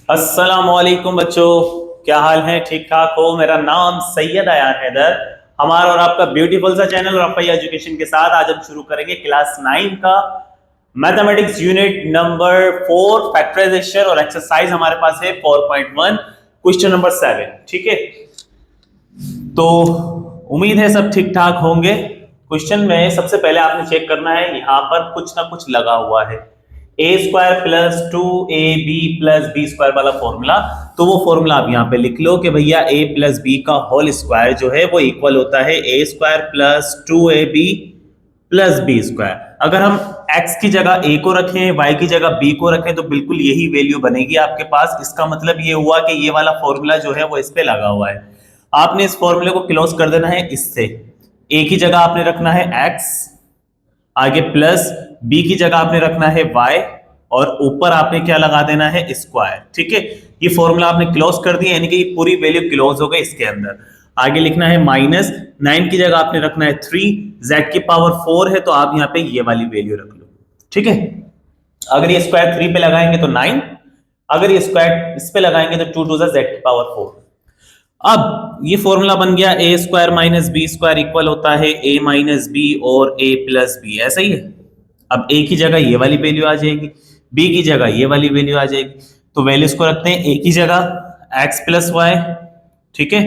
अस्सलामुअलैकुम बच्चों, क्या हाल है? ठीक ठाक हो? मेरा नाम सैयद अयान हैदर, हमारा और आपका ब्यूटीफुल सा चैनल रफ़ाई एजुकेशन के साथ आज हम शुरू करेंगे क्लास 9 का मैथमेटिक्स यूनिट नंबर 4 फैक्टराइजेशन और एक्सरसाइज हमारे पास है 4.1 क्वेश्चन नंबर 7। ठीक है, तो उम्मीद है सब ठीक ठाक होंगे। क्वेश्चन में सबसे पहले आपने चेक करना है, यहाँ पर कुछ ना कुछ लगा हुआ है, a square plus 2ab plus b square वाला फॉर्मूला। तो वो फॉर्मूला आप यहाँ पे लिख लो कि भैया a प्लस बी का होल स्क्वायर जो है वो इक्वल होता है a square plus 2ab plus b square. अगर हम x की जगह a को रखें, y की जगह b को रखें, तो बिल्कुल यही वैल्यू बनेगी आपके पास। इसका मतलब ये हुआ कि ये वाला फॉर्मूला जो है वो इस पे लगा हुआ है। आपने इस फॉर्मूले को क्लोज कर देना है इससे। a की जगह आपने रखना है x, आगे प्लस b की जगह आपने रखना है y, और ऊपर आपने क्या लगा देना है? स्क्वायर। ठीक है, ये फॉर्मूला आपने क्लोज कर दिया, यानी कि ये पूरी वैल्यू क्लोज हो गई इसके अंदर। आगे लिखना है माइनस 9 की जगह आपने रखना है 3, z की पावर 4 है तो आप यहाँ पे ये वाली वैल्यू रख लो। ठीक है, अगर ये स्क्वायर 3 पे लगाएंगे तो 9, अगर ये स्क्वायर इस पे लगाएंगे तो 2 टू z की पावर 4। अब ये फॉर्मूला बन गया a square minus b square equal होता है a माइनस बी और a प्लस बी। ऐसा ही है। अब a की जगह ये वाली वैल्यू आ जाएगी, b की जगह ये वाली वैल्यू आ जाएगी। तो वैल्यूज को रखते हैं a की जगह x प्लस वाई, ठीक है,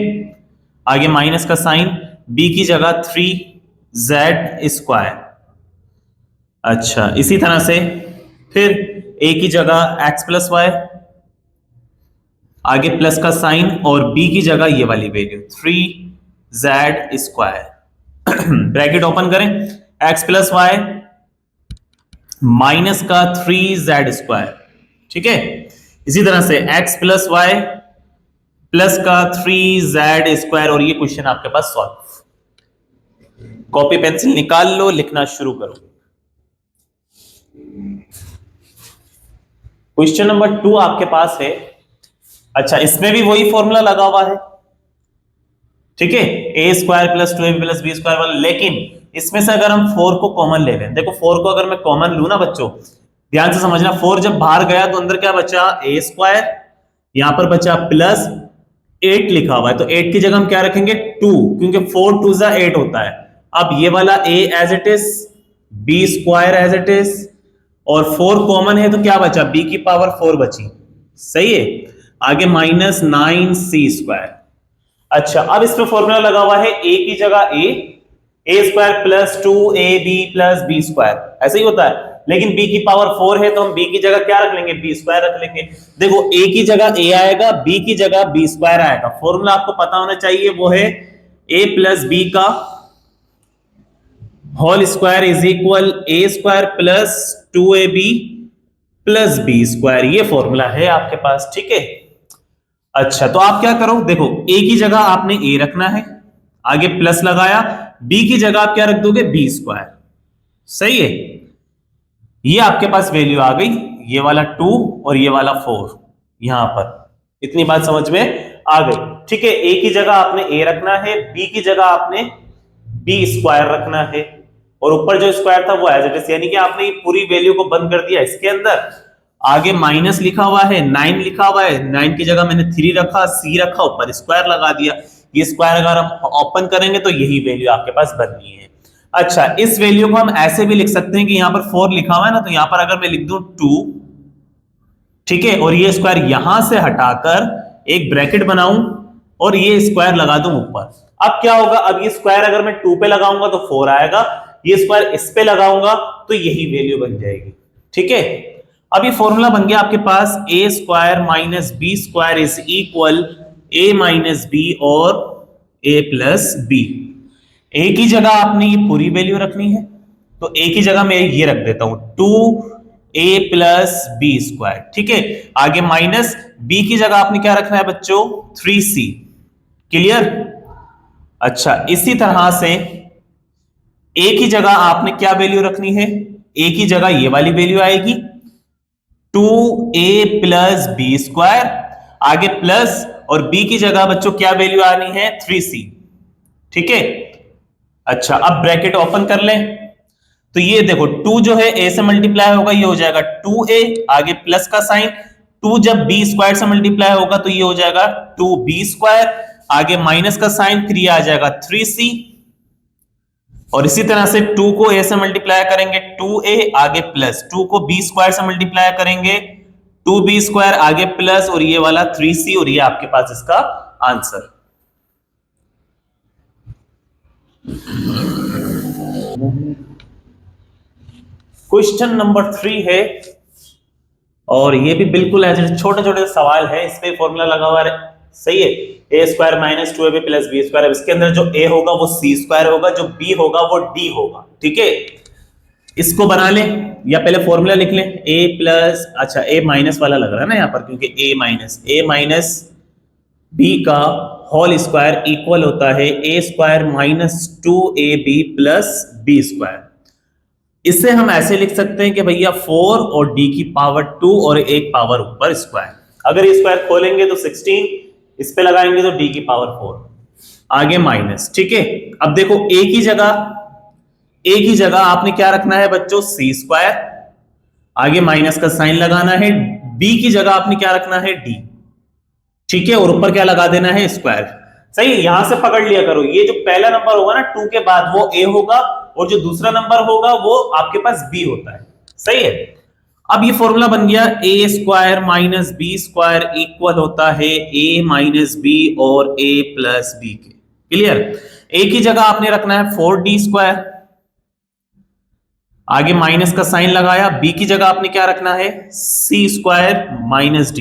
आगे माइनस का साइन, b की जगह 3z स्क्वायर। अच्छा, इसी तरह से फिर a की जगह x प्लस वाई, आगे प्लस का साइन, और b की जगह ये वाली value 3z square. Bracket open करें, x प्लस वाई माइनस का 3z स्क्वायर। ठीक है, इसी तरह से x प्लस वाई प्लस का 3z स्क्वायर, और ये क्वेश्चन आपके पास सॉल्व। कॉपी पेंसिल निकाल लो, लिखना शुरू करो। क्वेश्चन नंबर 2 आपके पास है। अच्छा, इसमें भी वही फॉर्मूला लगा हुआ है, ठीक है, a square plus 2ab plus b square वाला। लेकिन इसमें से अगर हम 4 को कॉमन ले लें, देखो 4 को अगर मैं कॉमन लू ना बच्चों, ध्यान से समझना, 4 जब बाहर गया तो अंदर क्या बचा? ए स्क्वायर, यहां पर बचा प्लस 8 लिखा हुआ है, तो 8 की जगह हम क्या रखेंगे? 2, क्योंकि 4 2 जा 8 होता है। अब ये वाला a as it is, b square as it is, और 4 कॉमन है तो क्या बचा? b की पावर 4 बची। सही है, आगे माइनस 9c स्क्वायर। अच्छा, अब इसमें फॉर्मूला लगा हुआ है a की जगह a square plus 2ab plus b square, ऐसे ही होता है। लेकिन b की पावर 4 है तो हम b की जगह क्या रख लेंगे? b स्क्वायर रख लेंगे। देखो, a की जगह a आएगा, b की जगह b स्क्वायर आएगा। फॉर्मूला आपको पता होना चाहिए, वो है a प्लस b का whole square is equal a square plus 2ab plus b square. ये फॉर्मूला है आपके पास। ठीक है, अच्छा, तो आप क्या करो, देखो a की जगह आपने a रखना है, आगे प्लस लगाया, b की जगह आप क्या रख दोगे? b square. सही है, ये आपके पास वैल्यू आ गई, ये वाला 2 और ये वाला 4 यहां पर। इतनी बात समझ में आ गई? ठीक है, a की जगह आपने a रखना है, b की जगह आपने b स्क्वायर रखना है, और ऊपर जो स्क्वायर था वो एज इट इज, यानी कि आपने पूरी वैल्यू को बंद कर दिया इसके अंदर। आगे माइनस लिखा हुआ है, 9 लिखा हुआ है, 9 की जगह मैंने 3 रखा, c रखा, ऊपर स्क्वायर लगा दिया। ये स्क्वायर अगर हम ओपन करेंगे तो यही वैल्यू आपके पास बननी है। अच्छा, इस वैल्यू को हम ऐसे भी लिख सकते हैं कि यहां पर 4 लिखा हुआ है ना, तो यहां पर अगर मैं लिख दूं 2, ठीक है, और ये स्क्वायर यहां से हटाकर एक ब्रैकेट बनाऊं और ये स्क्वायर लगा दूं ऊपर। अब क्या होगा? अब ये स्क्वायर अगर मैं 2 पे लगाऊंगा तो 4 आएगा, ये स्क्वायर इस पे लगाऊंगा तो यही वैल्यू बन जाएगी। ठीक है, अब ये फॉर्मूला बन गया आपके पास, a square minus b square is equal a minus b और ए प्लस बी। ए की जगह आपने ये पूरी वैल्यू रखनी है, तो ए की जगह मैं ये रख देता हूं 2a प्लस बी स्क्वायर। ठीक है, आगे माइनस b की जगह आपने क्या रखना है बच्चों? 3c। क्लियर? अच्छा, इसी तरह से a की जगह आपने क्या वैल्यू रखनी है? a की जगह ये वाली वैल्यू आएगी 2a प्लस बी स्क्वायर, आगे प्लस, और b की जगह बच्चों क्या वैल्यू आनी है? 3c। ठीक है, अच्छा, अब ब्रैकेट ओपन कर लें, तो ये देखो 2 जो है a से मल्टीप्लाई होगा, ये हो जाएगा 2a, आगे प्लस का साइन, 2 जब बी स्क्वायर से मल्टीप्लाई होगा तो ये हो जाएगा 2b स्क्वायर, आगे माइनस का साइन, फिर ये आ जाएगा 3c, और इसी तरह से 2 को a से मल्टीप्लाई करेंगे 2a, आगे प्लस 2 को b स्क्वायर से मल्टीप्लाई करेंगे 2b स्क्वायर, आगे प्लस, और ये वाला 3c, और ये आपके पास इसका आंसर। क्वेश्चन नंबर 3 है, और ये भी बिल्कुल ऐसे छोटे छोटे सवाल है, इस पे फॉर्मूला लगा हुआ है, सही है, a square minus 2ab plus b square. इसके अंदर जो a होगा वो c स्क्वायर होगा, जो b होगा वो d होगा, ठीक है। इसको बना लें या पहले फॉर्मूला लिख लें, a प्लस, अच्छा a माइनस वाला लग रहा है ना यहाँ पर, क्योंकि a माइनस b का होल स्क्वायर इक्वल होता है a square minus 2ab plus b square. इससे हम ऐसे लिख सकते हैं कि भैया 4 और d की पावर 2 और एक पावर ऊपर स्क्वायर। अगर ये स्क्वायर खोलेंगे तो 16, इस पे लगाएंगे तो d की पावर 4, आगे माइनस, ठीक है। अब देखो a की जगह आपने क्या रखना है बच्चों, c स्क्वायर, आगे माइनस का साइन लगाना है। b की जगह आपने क्या रखना है, d, ठीक है, और ऊपर क्या लगा देना है, स्क्वायर। सही, यहां से पकड़ लिया करो, ये जो पहला नंबर होगा ना 2 के बाद वो a होगा, और जो दूसरा नंबर होगा वो आपके पास b होता है, सही है। अब ये फॉर्मूला बन गया a square minus b square equal होता है a माइनस b और a प्लस b के। क्लियर। a की जगह आपने रखना है 4d स्क्वायर, आगे माइनस का साइन लगाया। b की जगह आपने क्या रखना है, c स्क्वायर माइनस d।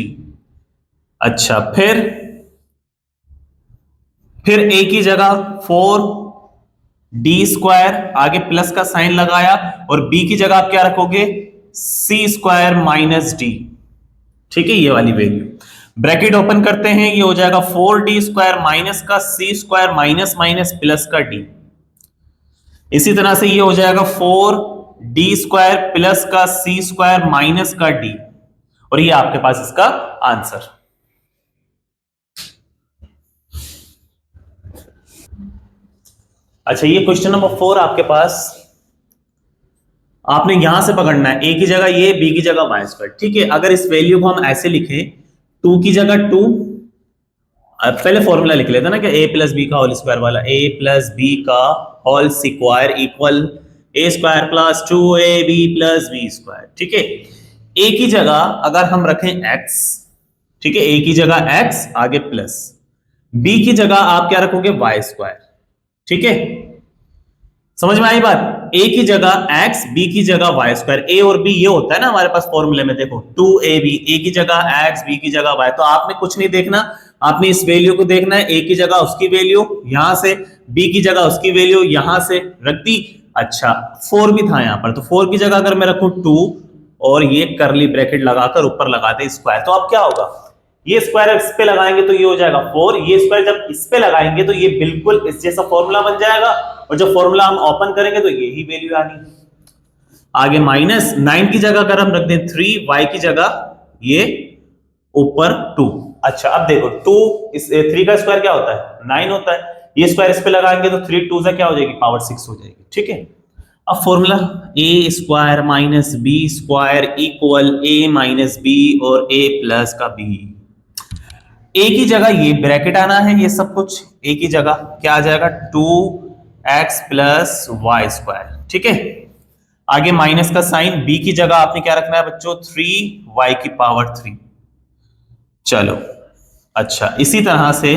अच्छा, फिर a की जगह 4d स्क्वायर, आगे प्लस का साइन लगाया, और b की जगह आप क्या रखोगे, c स्क्वायर माइनस d, ठीक है, ये वाली वैल्यू। ब्रैकेट ओपन करते हैं, ये हो जाएगा 4d स्क्वायर माइनस का c square minus minus plus का d। इसी तरह से ये हो जाएगा 4d स्क्वायर प्लस का c स्क्वायर माइनस का d, और ये आपके पास इसका आंसर। अच्छा, ये क्वेश्चन नंबर 4 आपके पास, आपने यहां से पकड़ना है, a की जगह ये, b की जगह वाई स्क्वायर, ठीक है। अगर इस वैल्यू को हम ऐसे लिखें, 2 की जगह 2, पहले फॉर्मूला लिख लेते ना कि a प्लस बी का होल स्क्वायर वाला, a प्लस बी का whole square equal a square plus 2ab plus b square, ठीक है। a की जगह अगर हम रखें x, ठीक है, a की जगह x, आगे प्लस, b की जगह आप क्या रखोगे, वाई स्क्वायर, ठीक है। समझ में आई बात, a की जगह x, b की जगह y स्क्वायर। a और b ये होता है ना हमारे पास फॉर्मूले में, देखो 2ab, a की जगह x, b की जगह y। तो आपने कुछ नहीं देखना, आपने इस वैल्यू को देखना है, a की जगह उसकी वैल्यू यहां से, b की जगह उसकी वैल्यू यहां से रख दी। अच्छा, 4 भी था यहां पर, तो 4 की जगह अगर मैं रखूं 2 और ये करली ब्रैकेट लगाकर ऊपर लगाते स्क्वायर, तो अब क्या होगा, ये स्क्वायर इस पे लगाएंगे तो ये हो जाएगा 4, ये स्क्वायर जब इस पे लगाएंगे तो ये बिल्कुल इस जैसा फॉर्मूला बन जाएगा, और जब फॉर्मूला हम ओपन करेंगे तो यही वैल्यू आनी। आगे माइनस 9 की जगह अगर हम रख दें 3, y की जगह ये ऊपर 2। अच्छा, अब देखो 2 इस 3 का स्क्वायर क्या होता है, 9 होता है, ये स्क्वायर इस पे लगाएंगे तो 3 2 से क्या हो जाएगी, पावर 6 हो जाएगी, ठीक है। अब formula a square minus b square equal a minus b और a प्लस का b। a की जगह ये ब्रैकेट आना है, ये सब कुछ a की जगह क्या आ जाएगा, 2x प्लस वाई स्क्वायर, ठीक है। आगे माइनस का साइन, b की जगह आपने क्या रखना है बच्चों, 3y की पावर 3। चलो, अच्छा, इसी तरह से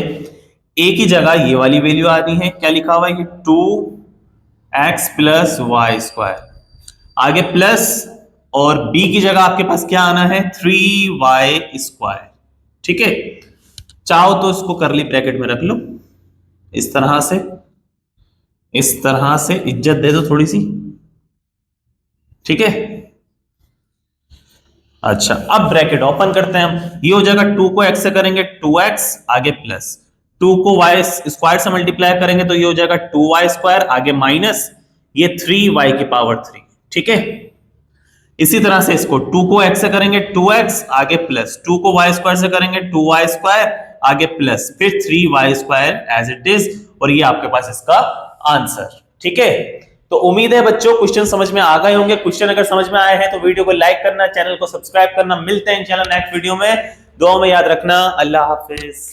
a की जगह ये वाली वैल्यू आनी है, क्या लिखा हुआ है, 2x प्लस वाई स्क्वायर, आगे प्लस, और b की जगह आपके पास क्या आना है, 3y स्क्वायर, ठीक है। चाहो तो इसको करली ब्रैकेट में रख लो, इस तरह से इज्जत दे दो थोड़ी सी, ठीक है। अच्छा, अब ब्रैकेट ओपन करते हैं हम, ये हो जाएगा 2 को x से करेंगे 2x, आगे प्लस, 2 को y स्क्वायर से मल्टीप्लाई करेंगे तो ये हो जाएगा 2y स्क्वायर, आगे माइनस, ये 3y की पावर 3, ठीक है। इसी तरह से इसको 2 को x से करेंगे 2x, आगे प्लस, 2 को y स्क्वायर से करेंगे 2y स्क्वायर, आगे प्लस, फिर 3y square as it is, और ये आपके पास इसका आंसर, ठीक है। तो उम्मीद है बच्चों क्वेश्चन समझ में आ गए होंगे। क्वेश्चन अगर समझ में आए हैं तो वीडियो को लाइक करना, चैनल को सब्सक्राइब करना। मिलते हैं इंशाल्लाह नेक्स्ट वीडियो में। दुआ में याद रखना। अल्लाह हाफिज।